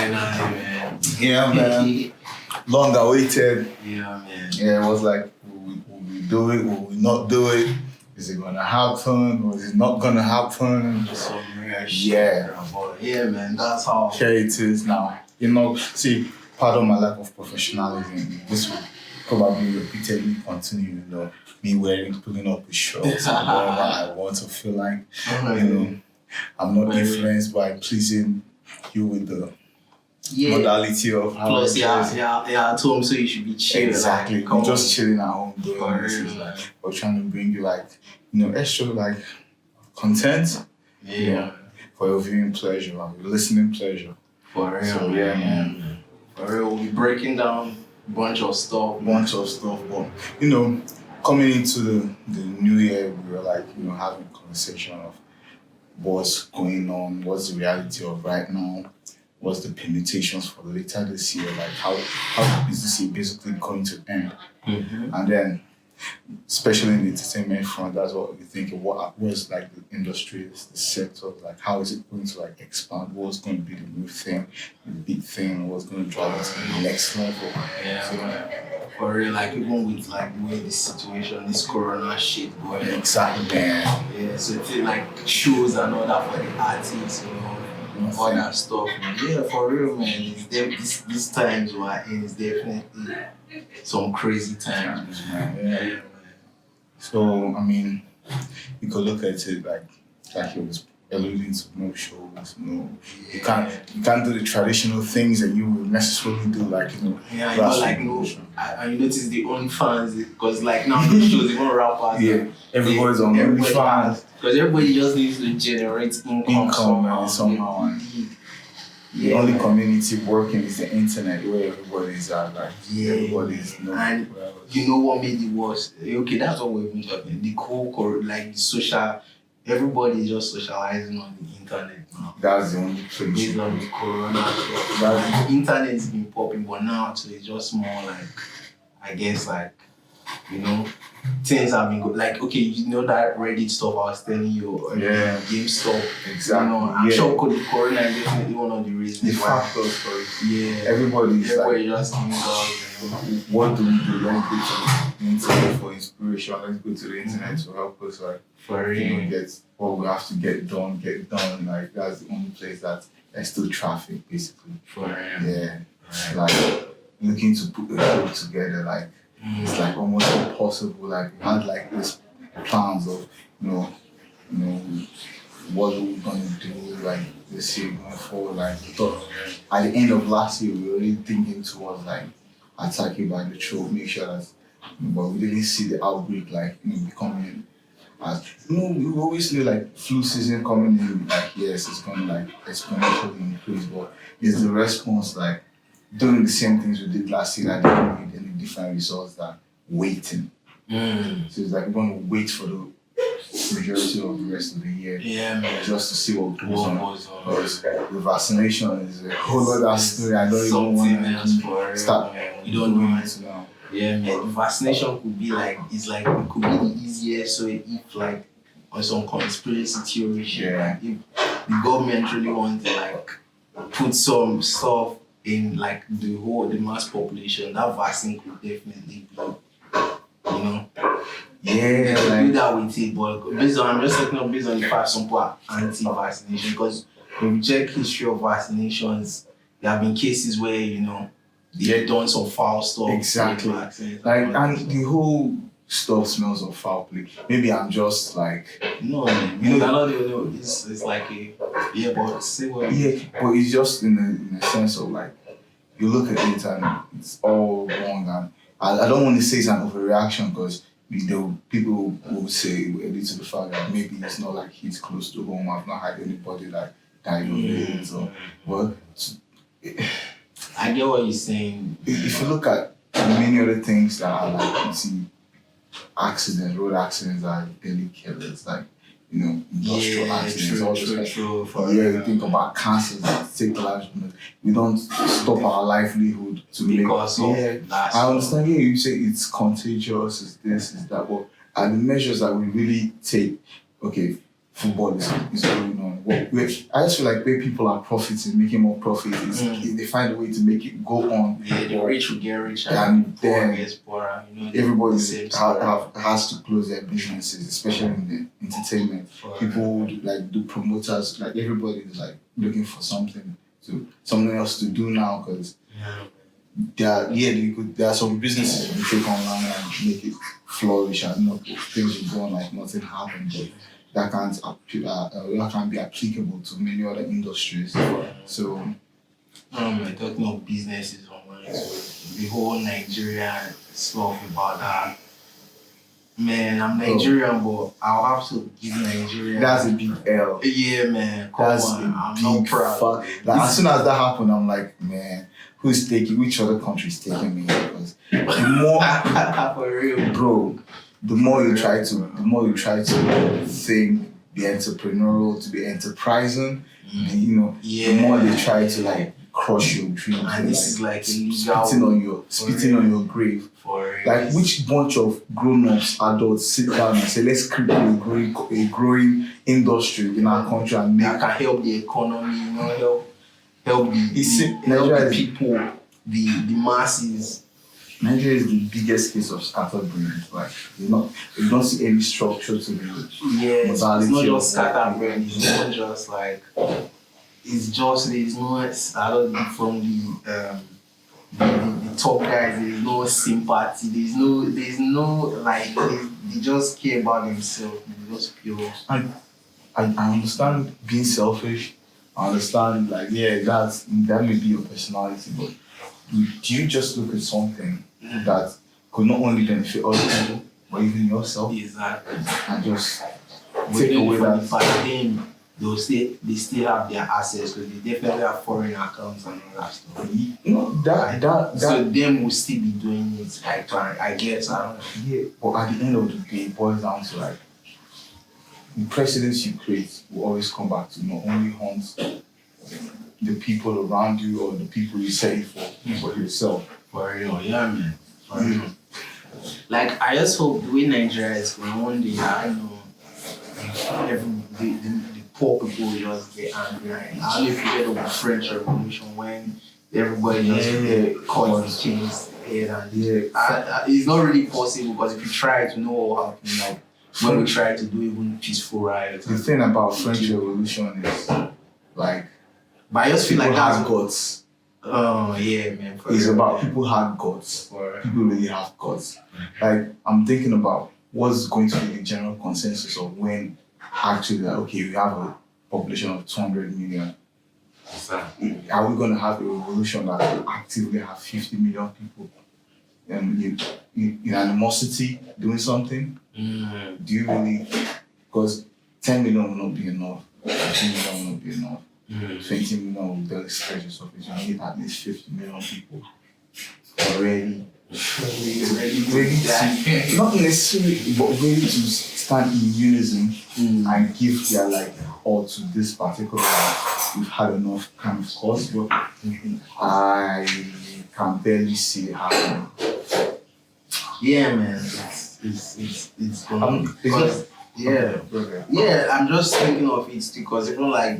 man. Yeah, man. Long awaited. Yeah, man. Yeah, it was like, will we do it? Will we not do it? Is it gonna happen? Or is it not gonna happen? Some real shit. Yeah. Yeah, man. That's how. Here it is now. See, part of my life of professionalism, this will probably repeatedly continue, me pulling up with shorts and whatever I want to feel like, I'm not influenced by pleasing you with the modality of how plus, at home, so you should be chilling. Exactly. Like, just chilling at home doing this. Like, we're trying to bring you extra content. Yeah. For your viewing pleasure and your listening pleasure. For real. So yeah, man. For real, we'll be breaking down a bunch of stuff. But coming into the new year, we were having a conversation of what's going on, what's the reality of right now, what's the permutations for later this year, how is this year basically going to end? Mm-hmm. And then, especially in the entertainment front, that's what we think of what's the industries, the sectors, how is it going to expand, what's going to be the new thing, the big thing, what's going to drive us to the next level. Yeah. So, for real, even with the way this situation, this corona shit going on. Exactly, man. Yeah, so it's shows and all that for the artists, all that stuff. Man. Yeah, for real, man. These times we're in is definitely some crazy times, man. Yeah. So, you could look at it like he was alluding to no shows, you can't do the traditional things that you would necessarily do, and you notice the OnlyFans, because now no shows, even rappers. Yeah, everybody's on OnlyFans. Because everybody just needs to generate income somehow. The only community working is the internet, where everybody's at. Everybody's and you know what made it worse? Okay, that's what we've been talking. The whole the social. Everybody is just socializing on the internet now. That's the only place. Based on the corona. The internet has been popping, but now it's just more I guess things have been good. Okay, that Reddit stuff I was telling you, game stuff. Exactly. I'm sure the corona is definitely one of the reasons. The factors for it. Yeah. Everybody just giving us. What do we do? Let's go to the internet for inspiration. Let's go to the internet to help us for real. Get what we have to get done. That's the only place that there's still traffic, basically. For real. Yeah. Right. Looking to put the group together, it's almost impossible. We had this plans of what are we gonna do this year going forward. At the end of last year, we were already thinking towards attacking by the throat, make sure that but we didn't see the outbreak becoming we always knew flu season coming in, yes, it's gonna exponentially increase, but it's the response doing the same things we did last year that didn't need any different results than waiting. So it's we're going to wait for the majority of the rest of the year, just to see what goes on. Because the vaccination is a whole other story. I don't even want to start. You don't know it now. Yeah, man. Vaccination could be it could be the easiest. So if on some conspiracy theory shit, if the government really wants to put some stuff in the mass population, that vaccine could definitely be, do that with it. But I'm just talking based on the fact some people are anti-vaccination, because when we check history of vaccinations, there have been cases where they've done some foul stuff. Exactly. And the whole stuff smells of foul play. Maybe I'm just no, it's but say what. Yeah, but it's just in the sense of you look at it and it's all wrong, and I don't want to say it's an overreaction, because people will say due to the fact that maybe it's not he's close to home. I've not had anybody died of it. I get what you're saying. If you look at many other things that are you see accidents, road accidents are daily killers, industrial accidents, true. You think about cancers that take lives. We don't stop our livelihood to because of that. I understand. Yeah, you say it's contagious, it's this, it's that, but are the measures that we really take? Okay, football is going on. I just feel like where people are profiting, making more profit, is they find a way to make it go on. Yeah, the rich will get richer and poor then gets poorer. everybody the has to close their businesses, especially in the entertainment. People would, like, do promoters, like everybody is like looking for something else to do now, because there are some businesses you can take online and make it flourish, and things will go on like nothing happened, but that can't be applicable to many other industries. So talking of businesses online, so the whole Nigeria stuff about that. Man, I'm Nigerian, but I'll have to give Nigeria. That's a big L. Yeah, man. That's I'm not proud. Like, as soon as that happened, I'm like, man, which other country is taking me? Because the more, for real, bro, the more you try to think, be entrepreneurial, to be enterprising, the more they try to like crush your dreams. And this is like illegal. Spitting on your grave. Like, which bunch of grown-ups, adults sit down and say, let's create a growing industry in our country and make that can help the economy, help the people, the masses. Nigeria is the biggest case of scattered brains. Like, you don't see any structure to the it's not just scattered brains. It's not just like there's no, I don't know, from the top guys, there's no sympathy, there's no like they just care about themselves. They just pure. I understand being selfish. I understand, like, that may be your personality, but do you just look at something that could not only benefit other people, but even yourself? Exactly. And just take away that. By them, they still have their assets, because they definitely have foreign accounts and all that stuff. So them will still be doing it. I guess, I don't know. Yeah, but at the end of the day, it boils down to, like, the precedents you create will always come back to not only haunt the people around you or the people you say for yourself. For real, yeah, man. For real. Like, I just hope the way Nigeria is going one day, I know the poor people will just get angry. I don't know if you heard of the French Revolution, when everybody just cut the king's head, and it's not really possible, because if you try to know what happened, like when we try to do even peaceful riots. The thing about French Revolution is, like, but I just feel like that's guts. Oh yeah, man. It's about people had guts. People really have guts. Like, I'm thinking about what's going to be the general consensus of when actually, like, okay, we have a population of 200 million. Are we going to have a revolution that will actively have 50 million people in animosity doing something? Do you really? Because 10 million will not be enough. 15 million will not be enough. 20 million will barely stretch the surface. You need at least 50 million people ready to, not necessarily, but ready to stand in unison and give their, like, all to this particular life. We've had enough kind of cause, but I can barely see it happening. Yeah, man. It's going to yeah, I'm just thinking of it because even like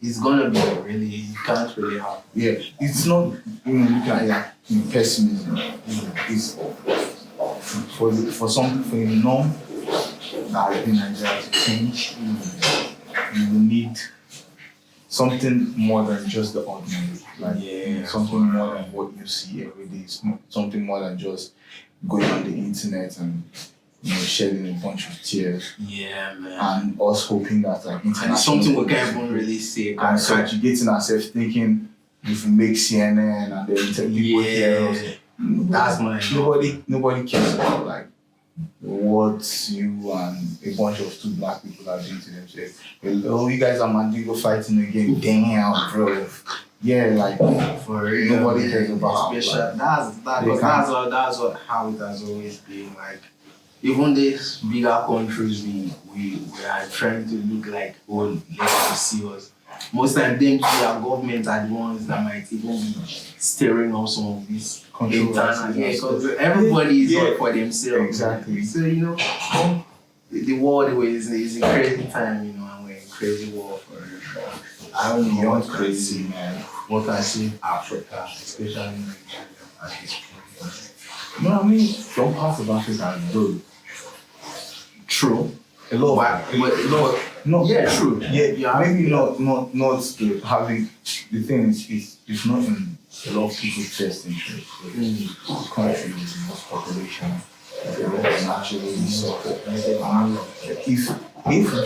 it's gonna be really, it can't really happen. Yeah, it's not even looking at it in pessimism. It's for the norm that has been Nigeria to change. You will need something more than just the ordinary. Like, something more than what you see every day. Something more than just going on the internet and shedding a bunch of tears. Yeah, man. And us hoping that, like, and it's something we can't even really say. And subjugating ourselves, thinking if we make CNN and then tell people here, that's my nobody cares about, like, what you and a bunch of two black people are doing to themselves. Oh, you guys are Mandingo fighting again. Damn, bro. Yeah, like, for real, nobody cares about. Like, that's how it has always been. Like, even these bigger countries, we are trying to look like, oh, let's see us. Most times, them their governments are the ones that might even be stirring up some of these controversies. Yeah, because everybody is out for themselves. Exactly. So, the war is a crazy time, you know, and we're in crazy war for it. I don't know Beyond what crazy, man. what I see in Africa, especially Nigeria at this point. No, I mean, some parts of Africa are good. True. A lot But no, yeah, true. Yeah, maybe not the having the thing is it's not in a lot of people's best interest. The country with the most population, naturally support. If you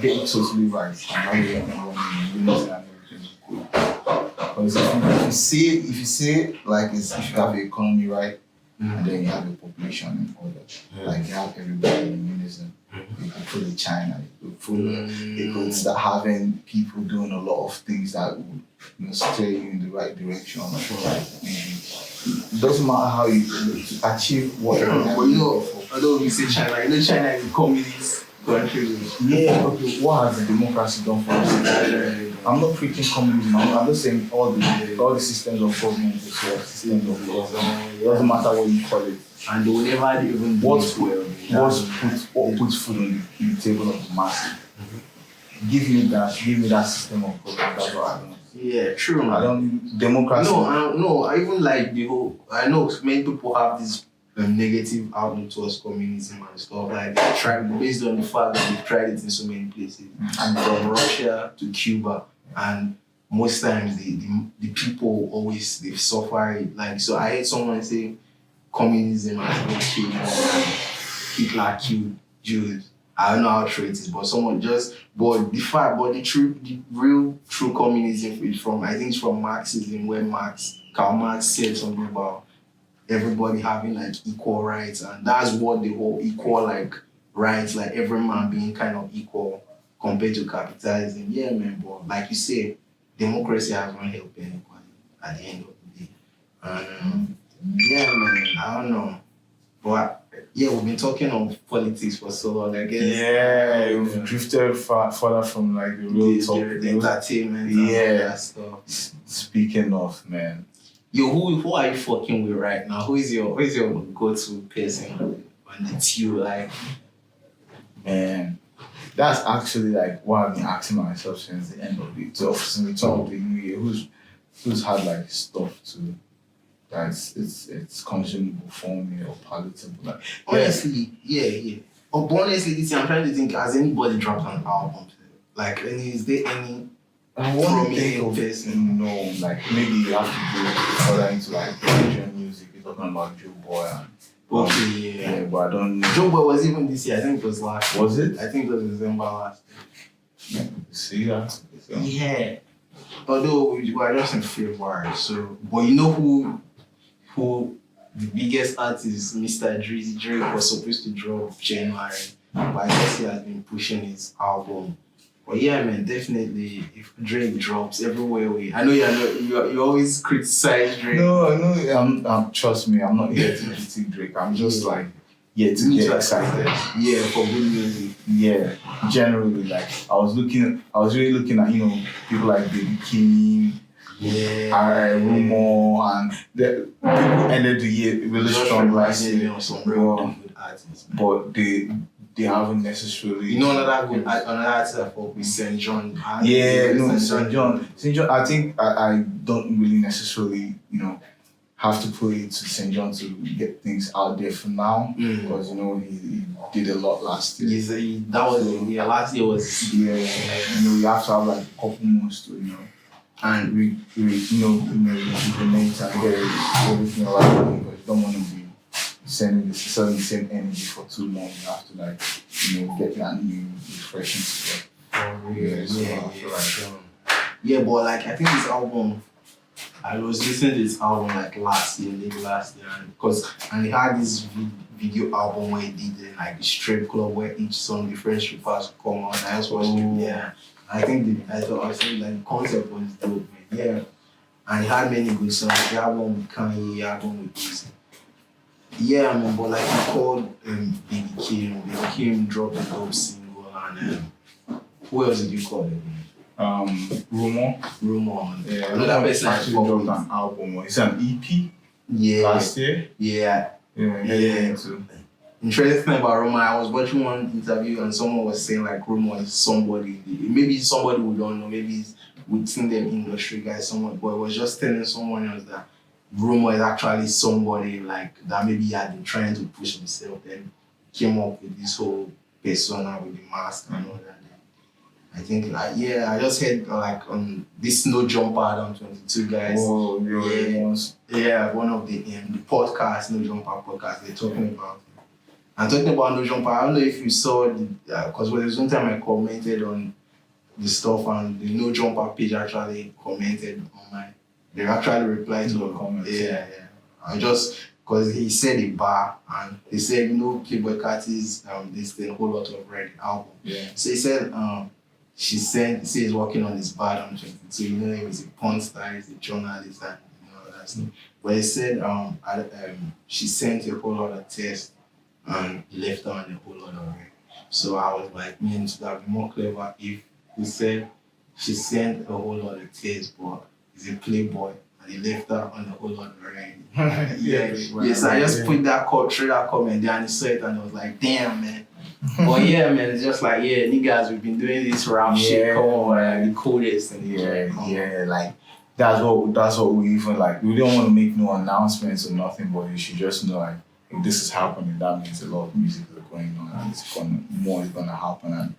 get it totally right, and how you and everything is good. Because if you say like it's, if you have the economy right, and then you have the population in order, like you have everybody in unison. You could put in China, you could start having people doing a lot of things that would steer you in the right direction. Like maybe it doesn't matter how you achieve what you're But you know, although we say China, you know China is a communist country. Yeah, okay, what has the democracy done for us? I'm not preaching communism, I'm just saying all the systems of government is what systems of government. It doesn't matter what you call it. And they will never even do it well. What puts food on the table of the masses? Give me that system of government. That's what I don't. Yeah, true. I don't democracy. No. I even like the whole. I know many people have this negative outlook towards communism and stuff. Like they tried based on the fact that they've tried it in so many places, and from Russia to Cuba, and most times the people always they suffer it. Like so, I heard someone say communism has been killed more than Hitler killed Jews. I don't know how true it is, but the real true communism is from, I think it's from Marxism, where Karl Marx said something about everybody having like equal rights, and that's what the whole equal like rights, like every man being kind of equal compared to capitalism. Yeah, man, but like you said, democracy has not helped anybody at the end of the day. And yeah, man, I don't know. But yeah, we've been talking on politics for so long, I guess. Yeah, we've drifted further from like the real talk. The entertainment and all that stuff. Speaking of, man. Yo, who are you fucking with right now? Who is your go-to person on the team? Like, man, that's actually like what I've been asking myself since the end of since the top of the new year. Who's had like stuff to that's it's consumable for me or palatable? Like honestly, yeah. But honestly, this year I'm trying to think, has anybody dropped an album? Like, is there any prominent person? No, like maybe you have to go further into like Nigerian music. You're talking about Joe Boy and yeah, but I don't know. Joe Boy was even this year. I think it was last year. Was it? I think it was December last year. Yeah, see that? So. Yeah. Although we were just in February, so but you know who the biggest artist, Mr. Drake was supposed to drop January, but I guess he has been pushing his album. But yeah, man, definitely if Drake drops everywhere I know you always criticize Drake. No, trust me, I'm not here to critique Drake. I'm just like here to get excited. Yeah, for good music. Yeah, generally, like I was really looking at people like Baby King, Rumor, and the people ended the year really strong last year. But they haven't necessarily. Another artist I fuck with St. John. St. John. St. John. I think I don't really necessarily have to put it to St. John to get things out there for now because he did a lot last year. Last year was you have to have like a couple months to and rejuvenate and get everything right because you don't want to be selling the same energy for too long. You have to get that new refreshing stuff. But like I think this album, I was listening to this album like late last year, and he had this video album where he did like the strip club where each song different strippers come out. I just watched it. Yeah, I think the concept was dope, man. Yeah, and he had many good songs. The album with Kanye, the album with Easy. Yeah, man, but like he called Baby Kim. Baby Kim dropped a dope single, and who else did you call it? Rumor. Yeah, another person actually dropped an album. It's an EP. Yeah. Last year. Yeah. Too. interesting thing about Roma, I was watching one interview and someone was saying like Roma is somebody, maybe somebody we don't know, maybe it's within the industry guys, someone, but it was just telling someone else that Roma is actually somebody like that maybe he had been trying to push himself, then came up with this whole persona with the mask and all that. I think like I just heard like this No Jumper Adam 22 guys. Oh, yeah, one of the podcast No Jumper podcast they're talking about it. And talking about No Jumper, I don't know if you saw the because there was one time I commented on the stuff and the No Jumper page actually commented on my. They actually replied to a comment. Yeah. I just because he said a bar and they said Playboy Carti's this thing whole lot of red album. Yeah. So he said she he's working on his bar on 22. He's a porn star, he's a journalist and all that stuff. But he said she sent a whole lot of tests and he left her on a whole lot of red. So I was like, man, it would have been more clever if he said she sent a whole lot of tests, but he's a playboy and he left her on a whole lot of red. Yes, I just put that through that comment there and he saw it and I was like, damn, man. But yeah, man, it's just like, niggas, we've been doing this rap shit, come on, man, the coolest and like that's what we even like. We don't want to make no announcements or nothing, but you should just know like if this is happening, that means a lot of music is going on and more is gonna happen. And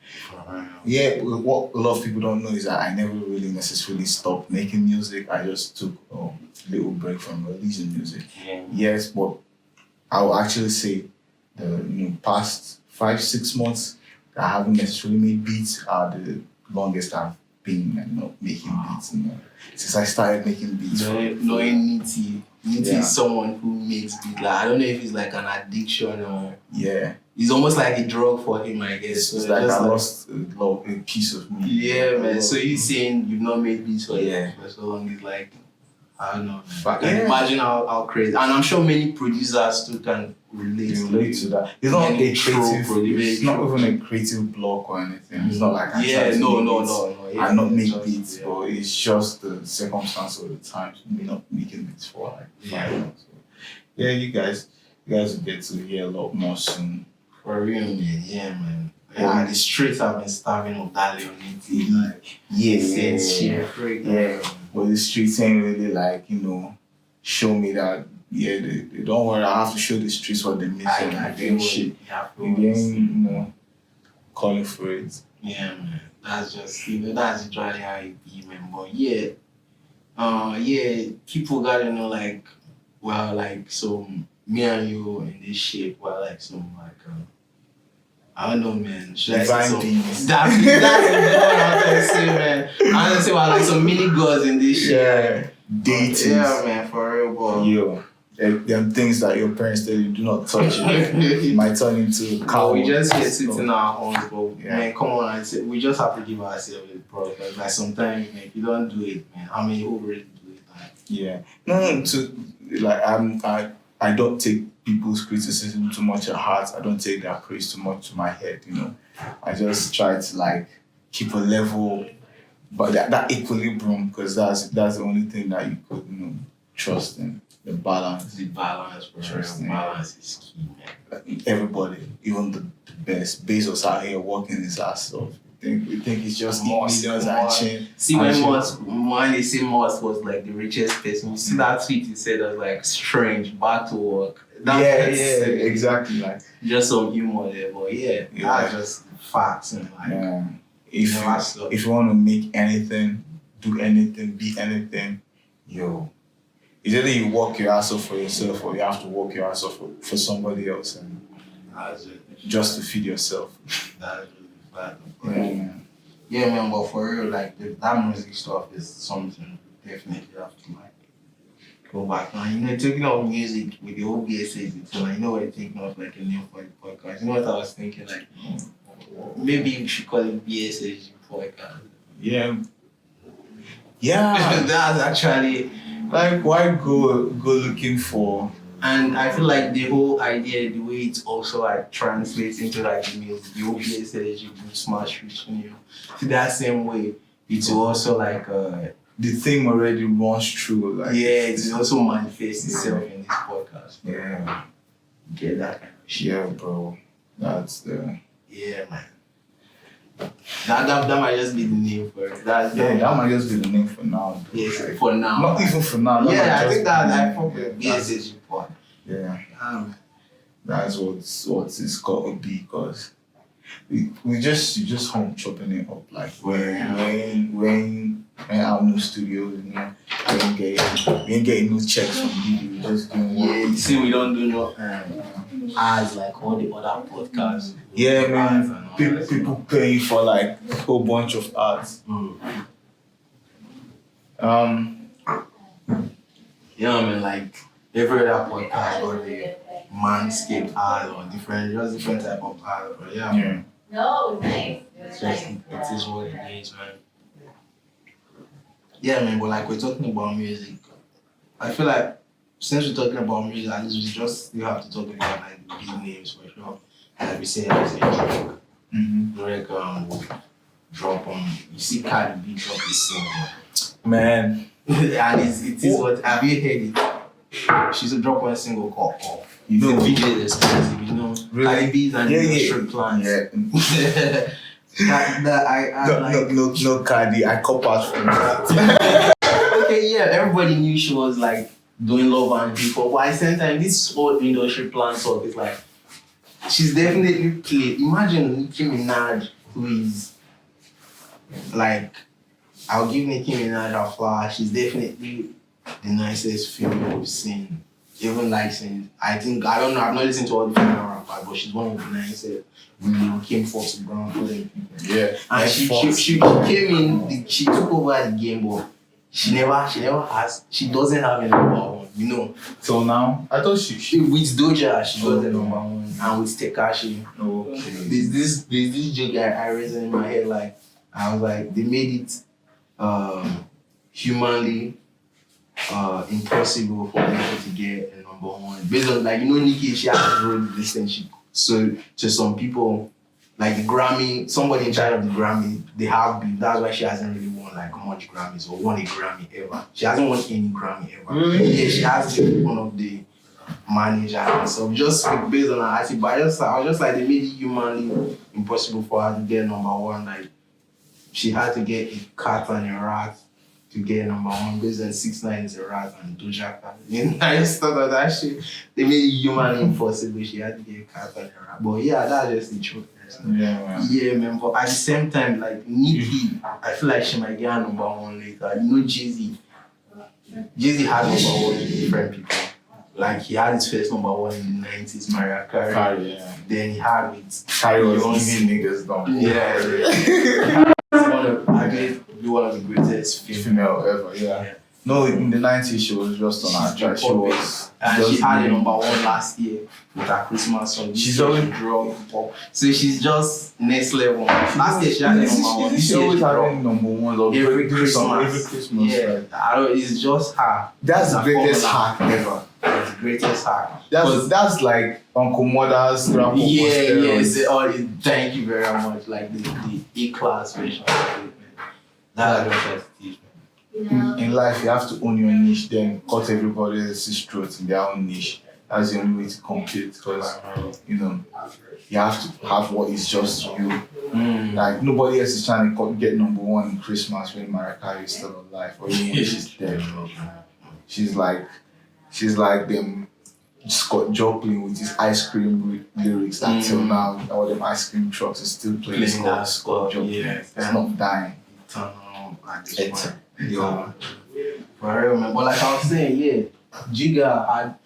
what a lot of people don't know is that I never really necessarily stopped making music. I just took a little break from releasing music. Yes, but I will actually say the past 5-6 months I haven't necessarily made beats are the longest I've been making beats. Since I started making beats. Knowing Nitty is someone who makes beats. Like, I don't know if it's like an addiction or it's almost like a drug for him, I guess. It's like I lost a piece of me. Yeah, man. So you saying you've not made beats for so long? It's like I don't know. I can imagine how crazy, and I'm sure many producers too can relate to that. It's not a creative. It's not even a creative block or anything. It's not like I not make beats, but it's just the circumstance of the times. Me not making beats for like 5 months. So, you guys will get to hear a lot more soon. For real, man. Yeah, the streets have been starving of that Lilnity. But the streets ain't really like, show me that, they don't worry, I have to show the streets what they're missing. They ain't, calling for it. Yeah, man. That's just, that's literally how it be, man. But people gotta know, like, well, like, so me and you in this shape, well, like, some, like, I don't know, man. Should I say some? That's what I'm trying to say, man. I'm gonna say, well, like some mini girls in this shit. Yeah, dating. Yeah, man, for real, bro. Yo, them things that your parents tell you do not touch it. Might turn into cow. We just here sitting in our homes, but man, come on, I say, we just have to give ourselves a pro. Like sometimes, man, if you don't do it, man, how many who really do it? Like, yeah, I don't take people's criticism too much at heart. I don't take their praise too much to my head, I just try to like keep a level, but that equilibrium, because that's the only thing that you could, trust in. The balance. The balance, bro. Balance is key, man. Everybody, even the best, Bezos out here working his ass off. We think it's just millions and change. See, when they say Musk was like the richest person, you see that tweet he said was like strange, back to work. Exactly. Like just some humor there, but that's just facts and like. If you want to make anything, do anything, be anything, it's either you work your ass off for yourself or you have to work your ass off for somebody else and just to feed yourself. That's really bad. Yeah, man, but for real, like that music stuff is something you definitely have to like go back now. Talking about music with the whole BSSG, so we're taking off like a name for the podcast. You know what I was thinking? Like maybe we should call it BSSG podcast. Yeah. That's actually like why go looking for. And I feel like the whole idea, the way it also like translates into like the music, the whole BSSG smash reaching that same way, it's also like the thing already runs through. Like it also manifests itself in this podcast. Yeah. Get that kind of shit. Yeah, bro. That's the. Yeah, man. That might just be the name for it. That might just be the name for now. Bro. Yes, Like, for now. not even for now. Yeah, I think that I probably probably BSSG part. Yeah. Man. That's what it's got to be, because you just home chopping it up, like when out no studios, you know, we ain't getting no checks from people, we just doing work. Yeah, you see, we don't do no ads like all the other podcasts. Yeah, man. People paying for like a whole bunch of ads. Yeah, I mean, like every other podcast or the manscaped ad or different type of ad. But yeah. No, nice. It's just, it is what it is, man. Yeah, man, but like we're talking about music, I feel like since we're talking about music, at least we just still have to talk about like the big names for sure. Like we say, Drake drop on. You see, Cardi B drop his single, Man, and it is what have you heard it? She's a drop one single called Off. you know, The video is expensive, you know. Really? Cardi B's and strip plans. Yeah. No, Cardi, I cop out from that. Okay, yeah, everybody knew she was like doing love and hip hop, but at the same time, this whole industry plan talk is like she's definitely played. Imagine Nicki Minaj, who is like, I'll give Nicki Minaj her flower. She's definitely the nicest female we've seen. Even like since I don't know, I've not listened to all the female rappers, but she's one of the nicest. We came forth to ground for them people. Yeah, and she came in, she took over the game, but she doesn't have a number one, you know. Till now, I thought she with Doja, she got the number one, and with Tekashi. Okay. There's this joke I raised in my head, like I was like, they made it humanly impossible for people to get a number one. Based on, like, you know, Nicki, she has wrote this thing. So to some people, like the Grammy, somebody in charge of the Grammy, they have beef. That's why she hasn't really won like much Grammys or won a Grammy ever. She hasn't won any Grammy ever. Really? Yeah, she has been one of the managers and stuff. Just based on her attitude, but I was just like, they made it humanly impossible for her to get number one. Like she had to get a cat and a rat to get number one, based on 6ix9ine is a rat and Doja Cat. I just thought of that shit. They made it humanly impossible. She had to get a cat and a rat. But yeah, that's just the truth. Yeah, man. Yeah, man. But at the same time, like Nicki, I feel like she might get her number one later. You know, Jay-Z had number one with different people. Like he had his first number one in the 90s, Mariah Carey. Yeah. Then he had with Carey was giving niggas down. Yeah. I guess be one of the greatest female ever, yeah. No, in the 90s she was just on her track. She was, and she had a number one last year with her Christmas song. She's always drug pop. So she's just next level. Last year she had a number one. This she year always she had dropped number one every Christmas. Every Christmas. Yeah, Right? I don't, it's just her. That's the greatest formula. hack ever. That's the greatest hack. That's like Uncle Mother's rap. Yes. Thank you very much. Like the E-class version of it, man. That's what I try to teach, man. In life, you have to own your niche, then cut everybody else's throat in their own niche. That's the only way to compete, because you know you have to have what is just you. Like nobody else is trying to get number one in Christmas when Mariah Carey is still alive, or even when she's dead. She's like them Scott Joplin with his ice cream lyrics that till now all them ice cream trucks is still playing Scott Joplin. Yeah, it's not dying. Yeah. For real, man. But like I was saying, yeah, Jigga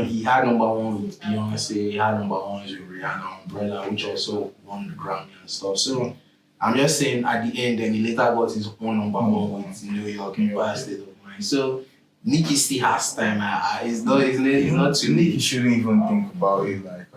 he had number one with Beyonce, he had number one with Rihanna, Umbrella, which also won the Grammy and stuff. So I'm just saying, at the end, then he later got his own number one with New York, Empire State of Mind. So Nicki still has time. It's not too late. You shouldn't even think about it like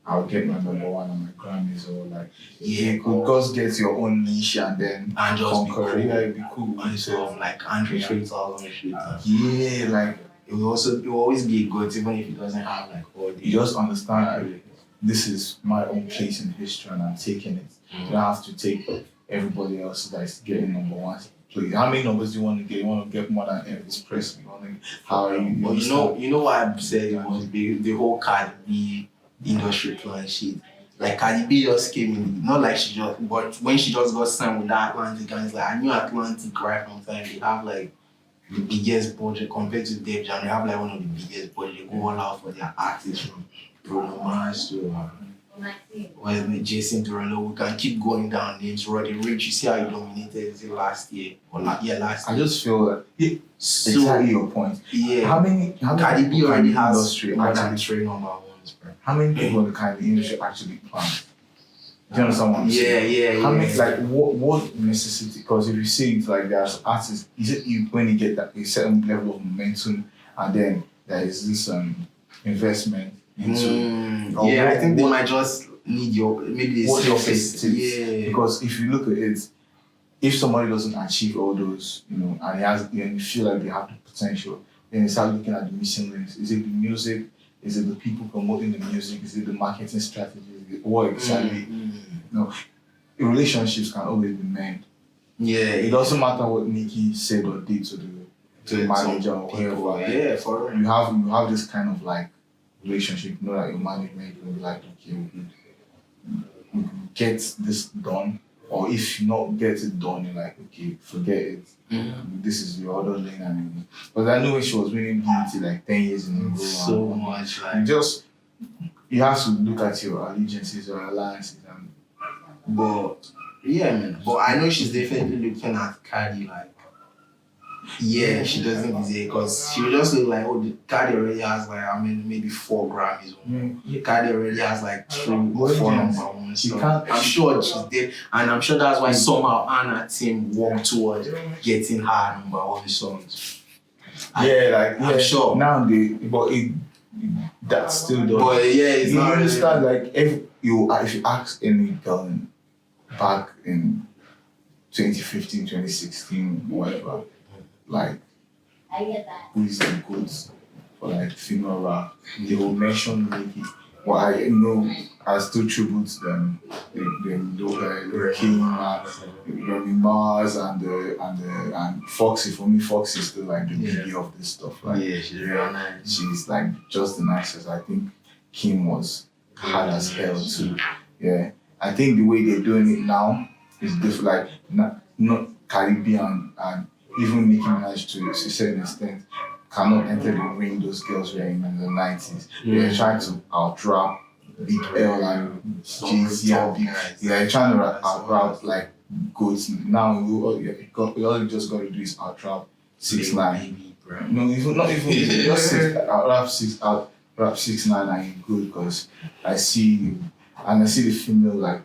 I'll get my number one on my Grammys, or like you could just get your own niche and then just be cool. Yeah, it'd be cool. And so like Andre 3000 shit. Yeah, like it will always be a good, even if it doesn't have like all the. You just understand that this is my own place in history and I'm taking it. You don't have to take everybody else that's getting number one. play? How many numbers do you want to get? You want to get more than Elvis Presley? How are you? But you know what I said, it must be the whole Cardi B industry plan shit. Like Cardi B just came in, not like she just, but when she just got signed with that Atlantic, and it's like I knew Atlantic right from time. They have like the biggest budget compared to Def Jam. They have like one of the biggest budget. They go all out for their artists from Bruno Mars to Jason Derulo. We can keep going down names. Roddy Ricch, you see how he dominated is it last year or last year? I just feel that exactly your point. Yeah. How many Cardi B already has industry more than actually? 3 number ones, bro. How many people in the kind of industry actually plan? Do you understand what I'm saying? Yeah. How many, like, what necessity? Because if you see it like there's artists, is it you when you get that a certain level of momentum, and then there is this investment into. I think they might just need your maybe what your face. facilities. Because if you look at it, if somebody doesn't achieve all those, and you feel like they have the potential, then you start looking at the missing links. Is it the music? Is it the people promoting the music? Is it the marketing strategy? What exactly? Relationships can always be made. Yeah. It doesn't matter what Nikki said or did to the manager or whatever. Yeah, for real. You have this kind of like relationship. You know that your management will be like, okay, we could get this done. Or if you not get it done, you're like, okay, forget it. This is your other lane and everything. But I know when she was winning BET like 10 years in a row. So much like you have to look at your allegiances or alliances but yeah, man. But I know she's definitely looking at Cardi like she doesn't deserve because she will just look like Cardi already has like maybe 4 Grammys. Cardi already has like 3 or 4 number ones. So I'm sure she's there, and I'm sure that's why somehow Anna team worked towards getting her number 1 songs. I'm sure now that still does. But it's you not understand really. like if you ask any girl back in 2015, 2016, whatever, like who is the goods for like female rap, they will mention Nicki. Well, I know I still tribute them, the King, Remy Mars, and Foxy. For me, Foxy is still like the beauty of this stuff. Like, She's real nice. She's like just the nicest. I think Kim was hard as hell too. Yeah, I think the way they're doing it now is different. Like not Caribbean and even Nicki Minaj to a certain extent cannot enter the ring those girls were in the 90s. They're trying to out-rap Big L and Jay-Z and Big. They're trying to out-rap like goats. Now all you just got to do is out-rap 6ix9ine. No, not even just rap 6ix9ine and you're good because I see the female like.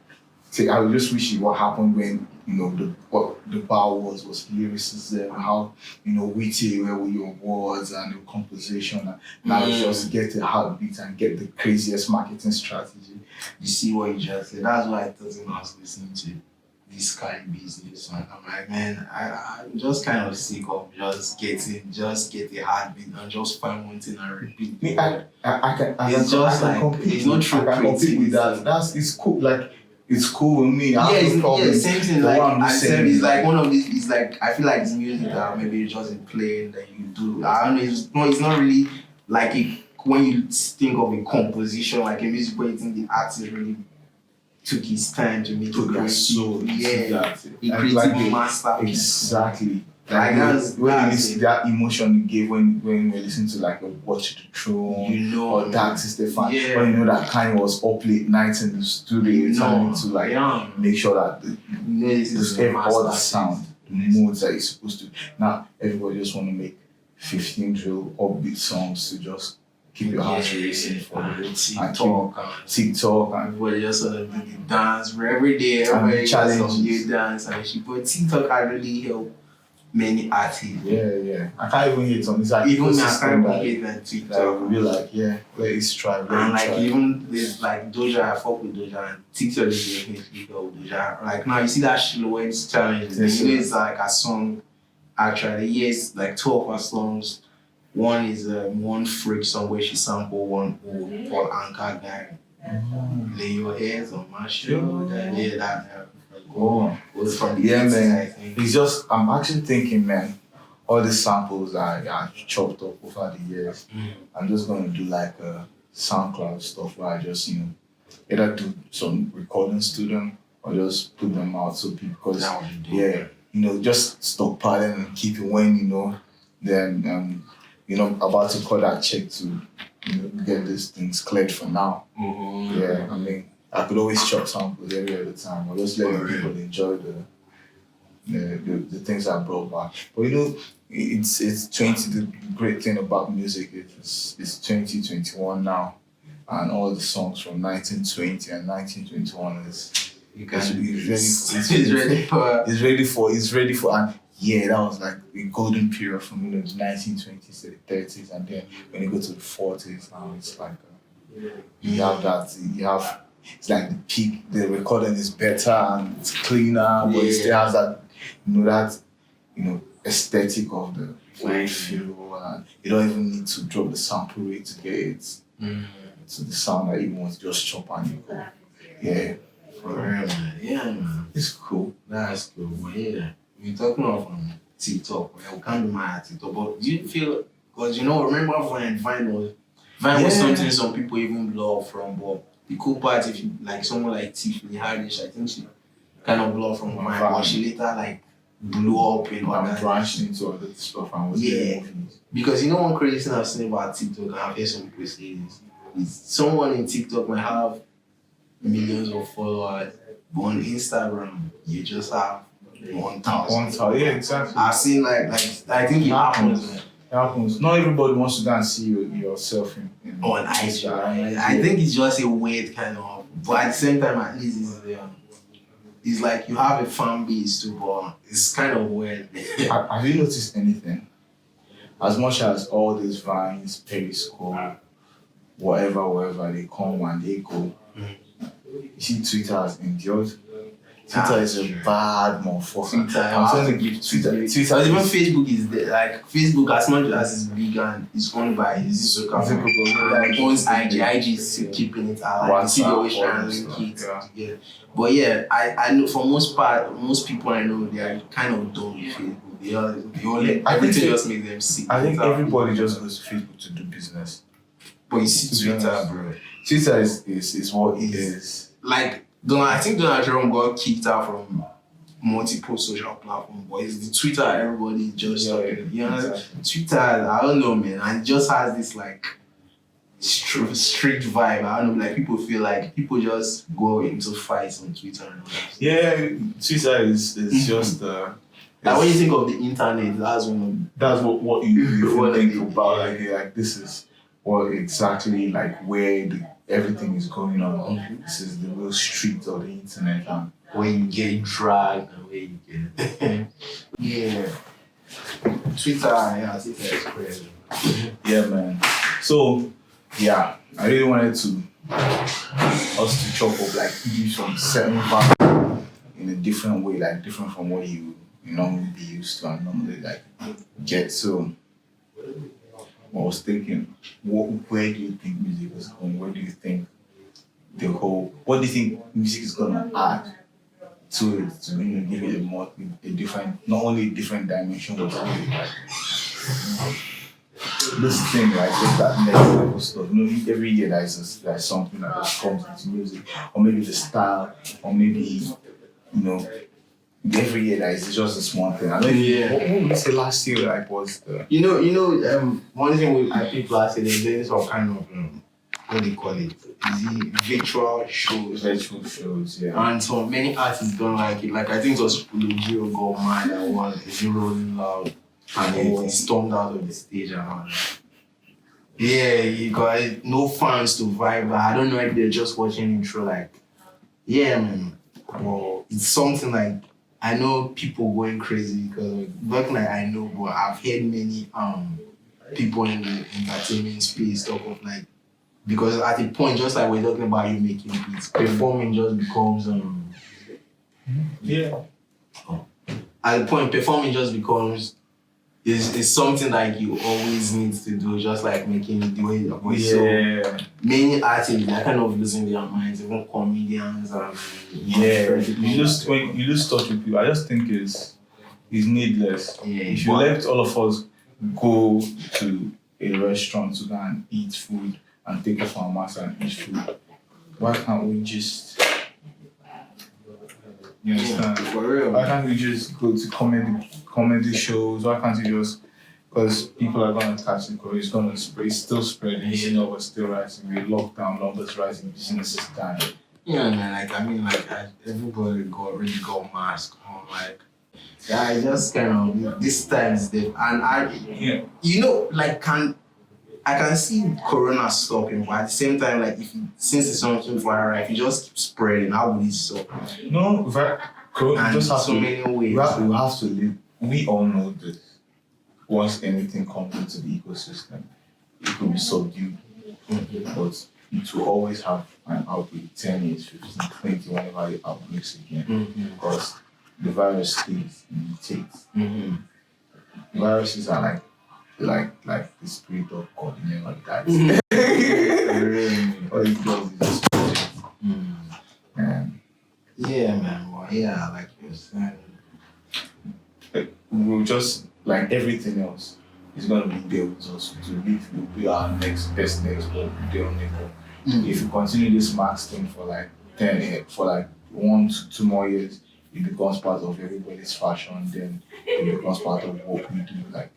I would just wish what happened when what the bar was lyricism, how witty were with your words and your composition. Now just get a heartbeat and get the craziest marketing strategy. You see what you just said. That's why I thought when I was listening to this kind of business, and I'm like, man, I'm just kind of sick of just get a heartbeat and just find one thing and repeat. I can compete. It's not true. I can compete with that. It's cool. Like. It's cool with me. I have no problem. Same thing. Like I said, it's like one of these. It's like I feel like it's music that maybe you just playing that you do. I don't know. It's not really like when you think of a composition, like a music where you think the artist really took his time to make it great. So he created a masterpiece. Exactly. Like that emotion you gave when you listen to like a Watch the Throne or Dark Sister Fan, when that kind was up late nights in the studio, trying to make sure that all the sound, the modes that you're supposed to. Now everybody just want to make 15 drill upbeat songs to just keep your heart racing for TikTok and everybody just do the dance every day. Everybody just new dance and but TikTok can really help many artists. Yeah. I can't even hate on this. Like, even me, I can't hate on TikTok. Like, be like, let's try. And like even there's like Doja, I fuck with Doja, and TikTok is definitely help Doja. Like now you see that Silhouettes challenge. It's like a song. Actually, yes, like 2 of her songs. One is one freak song where she sampled one old Paul Anka guy. Lay your hands on my shoulder. Yeah, that. Oh, Was from the yeah, 80s, man. I think. It's just, I'm actually thinking, man, all the samples I chopped up over the years. I'm just going to do like a SoundCloud stuff where I just, either do some recording studio or just put them out so people, because, That would be dope. just stockpiling and keep it when, then, about to call that check to, get these things cleared for now. Mm-hmm. Yeah, I mean, I could always chop samples every other time, or just let people enjoy the things I brought back. But it's 20. The great thing about music is it's 2021 now, and all the songs from 1920 and 1921 it's ready for, and yeah, that was like a golden period from the 1920s to the 30s, and then when you go to the 40s, now it's like it's like the peak. The recording is better and it's cleaner, but it still has that aesthetic of the way you feel, and you don't even need to drop the sample rate to get it to the sound that you want to just chop and you go. Yeah. Yeah, man. It's cool. That's cool. But yeah, we're talking of TikTok. Well, we can't be mad at TikTok. But do you feel, because remember Vine was something some people even blow up from, but the cool part, if you like someone like Tiffany Haddish, I think she kind of blew up from Vine, but she later like blew up in other branched into other stuff and was doing movies. Because one crazy thing I've seen about TikTok, and I've heard some people say this, is someone in TikTok might have millions of followers, but on Instagram you just have 1,000. Yeah, exactly. I've seen like I think it happens. It happens. Not everybody wants to go and see yourself in On Instagram. I think it's just a weird kind of, but at the same time, at least it's like you have a fan base too, but it's kind of weird. Have you noticed anything? As much as all these Vines, Periscope, wherever they come and they go, you see Twitter has endured. Twitter is a bad motherfucker. I'm trying to give Twitter. Even Facebook is there. Like Facebook, as much as it's big and it's owned by Zuckerberg, like owns IG is still keeping it alive. You see the always trying to link it together. But yeah, I know for most people I know, they are kind of done with Facebook. Everything just makes them sick. I think everybody just goes to Facebook to do business. But you see Twitter, bro. Twitter is what it is. Like, I think Donald Trump got kicked out from multiple social platforms, but it's the Twitter everybody just talking. Exactly. Twitter, I don't know, man, and it just has this like strict vibe. I don't know, like people feel like people just go into fights on Twitter and all that. Yeah, Twitter is just like when you think of the internet, that's what you think about. Like this is what exactly like where everything is going on. This is the real street of the internet, and where you get dragged and where you get yeah. Twitter is crazy. Yeah, man. So yeah, I really wanted us to chop up like give some certain value in a different way, like different from what you normally be used to and normally like get. So I was thinking, where do you think music is going? Where do you think what do you think music is gonna add to it to give it a different, not only a different dimension, but really like this thing, right? Just that next level stuff. Every year there's something that just comes into music, or maybe the style, or maybe every year there's just a small thing. I don't know. What would you say last year like was the one thing people are saying there's some kind of what do you call it? Is it virtual shows? Virtual shows, yeah. And so many artists don't like it. Like I think it was Zero got mad and one Zero loud and he stormed out of the stage and all that. Yeah, he got no fans to vibe. I don't know if they're just watching intro like, yeah, man. Well, it's something like I know people going crazy because not like I know, but I've heard many people in the entertainment space talk of like, because at a point, just like we're talking about you making beats, performing just becomes At a point, performing just becomes it's something like you always need to do, just like making the way your voice. Yeah. So many artists are kind of losing their minds, even comedians and You lose touch with people. I just think it's needless. Yeah, If you let all of us go to a restaurant to go and eat food and take off our masks and eat food, why can't we just, you understand? for real. Why can't we just go to comedy shows? Why can't you just, because people are gonna catch the COVID, it's gonna spread, it's still spreading, numbers still rising, we lockdown, numbers rising, businesses dying. Yeah, man, everybody already got mask on, like, yeah, I just kind of, this time is there, and I can see Corona stopping, but at the same time, like, since it's something viral, if you just keep spreading, how will it stop? No, And just have so to, many ways. we have to live. We all know this. Once anything comes into the ecosystem, it could be subdued, but it will always have an outbreak 10 years, 15, 20, whenever it outbreaks again, because the virus stays and mutates. Viruses are like the spirit of God, you never dies. All it does is just project. Yeah, man. Well, yeah, like you're saying. We'll just, like everything else, is going to be there with us to live. Will be our best next goal, day on neighbor. If you continue this max thing for like 10 years, for like 1 to 2 more years, it becomes part of everybody's fashion, then it becomes part of what we do. Like,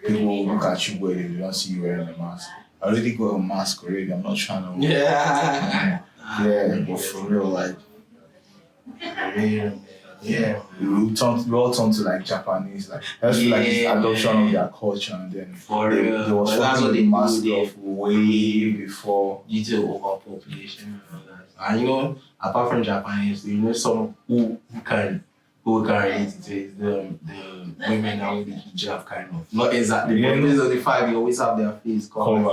people will look at you where they don't see you wearing a mask. I already got a mask already, I'm not trying to. Yeah. But for real, like, Yeah. we all turn to like Japanese, like that's like this adoption of their culture, and then For they real. was But that's what they mask do, off way before. due to overpopulation and all that. And apart from Japanese, some who can relate to it is the women that wear the hijab kind of. Not exactly, but based on the fact they always have their face covered.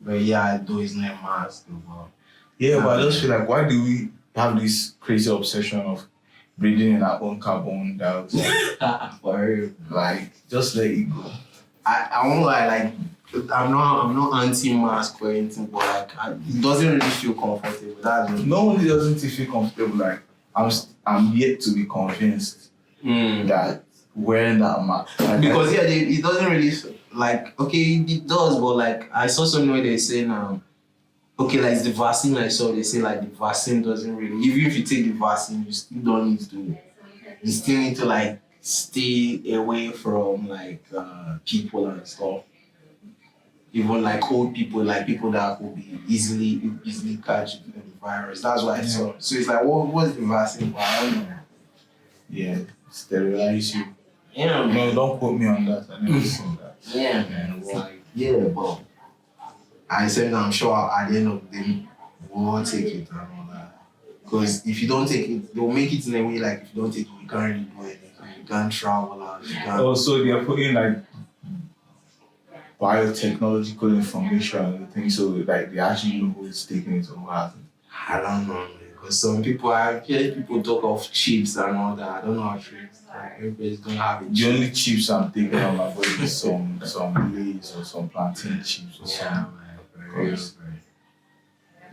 But yeah, though it's not a mask. But I just feel like, why do we have this crazy obsession of breathing in our own carbon dioxide? For real. Like, just let it go. I won't lie, like, I'm not anti-mask or anything, but like, it doesn't really feel comfortable. No one doesn't feel comfortable. Like, I'm yet to be convinced that wearing that mask. Like, because it doesn't really, like, okay, it does, but like, I saw somewhere they say okay, like it's the vaccine I saw, they say like the vaccine doesn't really, even if you take the vaccine, you still need to like stay away from like people and stuff. Even like old people, like people that could be easily catch the virus. That's what I saw. So it's like, what's the vaccine for? I don't know. Yeah, sterilize you. Yeah, man. No, don't quote me on that. I never seen that. Yeah, man. Like, but I said I'm sure at the end of the day, we'll take it and all that. Because if you don't take it, they'll make it in a way like if you don't take it, you can't really do anything. You can't travel out. You can't. Also, they're putting like biotechnological information and things, so like they actually know who's taking it or who hasn't. I don't know, man. Because some people, I've heard people talk of chips and all that. I don't know how true it's like. Everybody's gonna have it. The only chips I'm taking on my body is some Lay's or some plantain chips or something.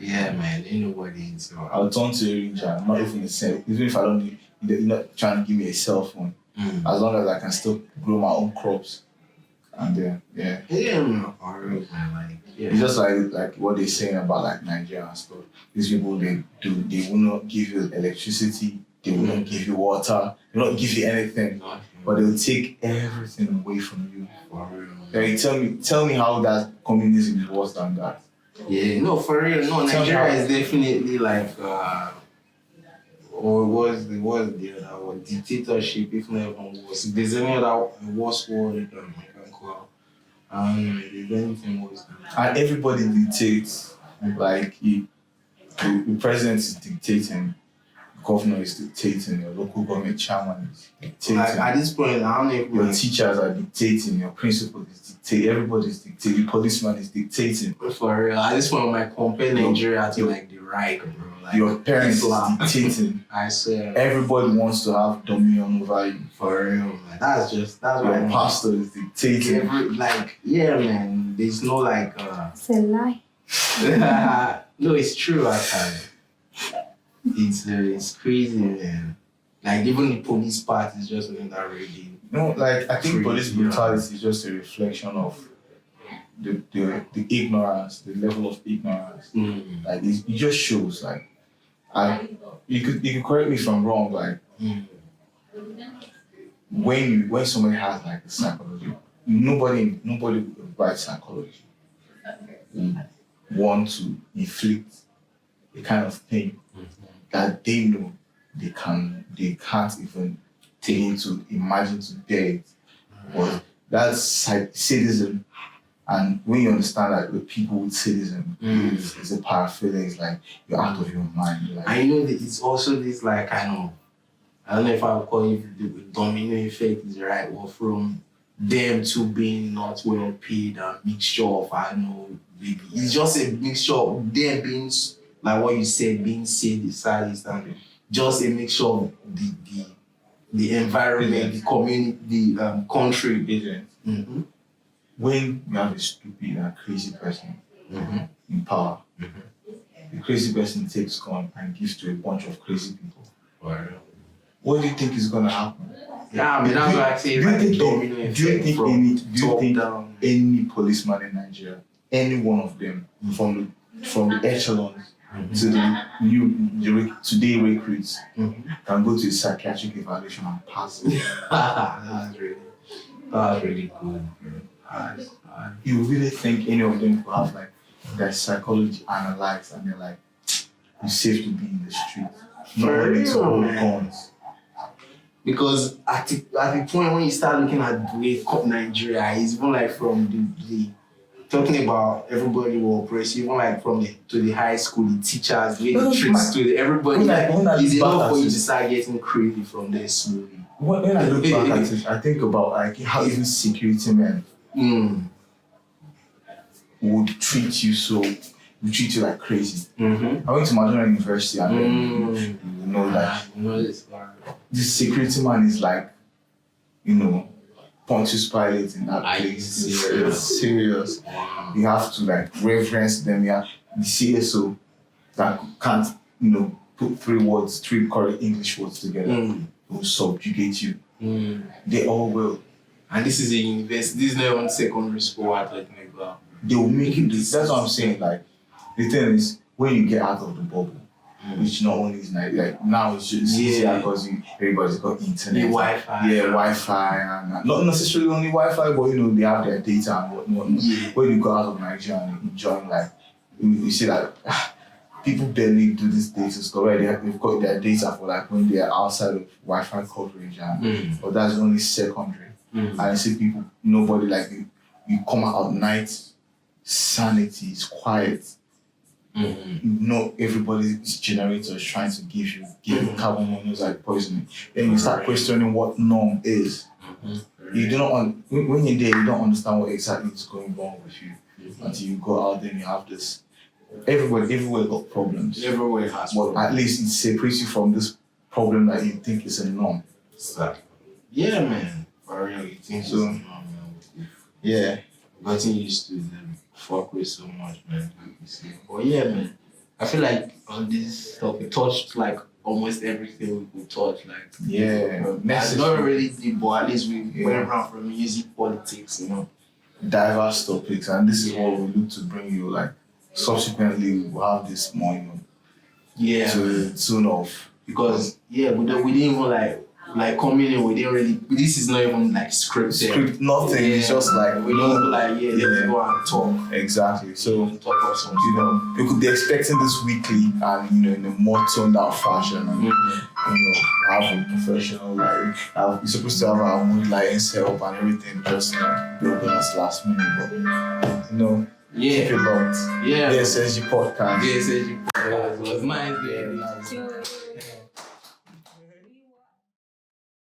Yeah, man, ain't nobody into it. I'll turn to a ranger, not even a cell. Even if I don't need, you're not trying to give me a cell phone. As long as I can still grow my own crops. And then, Yeah, man, for real, man. Like, it's just like what they're saying about like Nigeria and stuff. These people, they will not give you electricity, they will not give you water, they will not give you anything. But they'll take everything away from you. For real. Like, tell me how that communism is worse than that. Yeah, no, for real. No, Nigeria is definitely like, or was the other one? Dictatorship, if not even worse. If there's any other worse word, I can call. If there's anything worse than that. And everybody dictates. Like, the president is dictating, the governor is dictating, your local government chairman is dictating. Like, at this point, I don't know if your teachers are dictating, your principal is dictating, everybody's dictating, the policeman is dictating. For real, at this point, I might compare Nigeria to like the right, bro. Like, Your parents Islam. is dictating. I swear. Everybody wants to have dominion over you. For real, man. That's what Your I mean. pastor is dictating. Man. There's no like. It's a lie. No, it's true at times. It's crazy, man. Like even the police part is just another really. No, like I think Crazy, police brutality is just a reflection of the ignorance, the level of ignorance. Mm. Like it just shows like you could correct me if I'm wrong, like when somebody has like a psychology, nobody with right psychology would want to inflict a kind of pain that they know they can't even take to imagine to bear it. But that's sadism, and when you understand that the people with sadism is a paraphilia, it's like you're out of your mind. Like, I know that it's also this like I don't know if I would call it the domino effect is the right word, from them to being not well paid, a mixture of maybe it's just a mixture of them being like what you said, being sadist and just a mixture of the environment, the community, the country. agent. When you have a stupid and crazy person in power, the crazy person takes gun and gives to a bunch of crazy people. What do you think is gonna happen? Yeah, I mean that's what I say. Like the domino effect. Do you think down. any policeman in Nigeria, any one of them, from the echelons to the today recruits, can go to a psychiatric evaluation and pass it? That's really good. You really think any of them could have like their psychology analyzed and they're like, it's safe to be in the street, not need to hold guns? Because at the point when you start looking at the way Nigeria is, even like from the talking about everybody will oppress you, even like from to the high school, the teachers, the tricks to everybody, it's enough for you to start getting crazy from there slowly. When I look back at it, I think about like how even security men would treat you like crazy. I went to Madonna University and then you know that this security man is like, Pontius Pilate in that place. It's serious. You have to like reverence them. You have the CSO that can't, put three correct English words together will subjugate you. They all will. And this is a university. This is not even secondary school. They will make it. That's what I'm saying. Like the thing is, when you get out of the bubble, which not only is like now it's just easier because everybody's got internet, Wi-Fi, and not necessarily only Wi-Fi, but they have their data and whatnot. When you go out of Nigeria and enjoy, like you see that people barely do this data stuff. Right? They've got their data for like when they are outside of Wi-Fi coverage, but that's only secondary. And I see people, nobody like you come out at night, sanity is quiet. Everybody's generator is trying to give you carbon monoxide poisoning. Then you start questioning what norm is. You do not when you're there, you don't understand what exactly is going wrong with you until you go out there and you have this. Everywhere got problems. Everywhere has but at least it separates you from this problem that you think is a norm. Exactly. Yeah, man. For real, you think so? Man. Yeah. Getting used to them fuck with so much, man. But yeah, man. I feel like on this stuff, we touched like almost everything we could touch. Like it's not really deep, but at least we went around from music, politics, diverse topics, and this is what we look to bring you. Like subsequently, we'll have this more, to tune off because we didn't even like coming in, we didn't really. This is not even like scripted. Nothing. It's just like we don't let's go and talk. Exactly. So talk about something. You could be expecting this weekly and in a more toned out fashion and have a professional you're supposed to have our mood lights help and everything just building us last minute, but keep it locked. BSSG podcast. BSSG podcast was nice.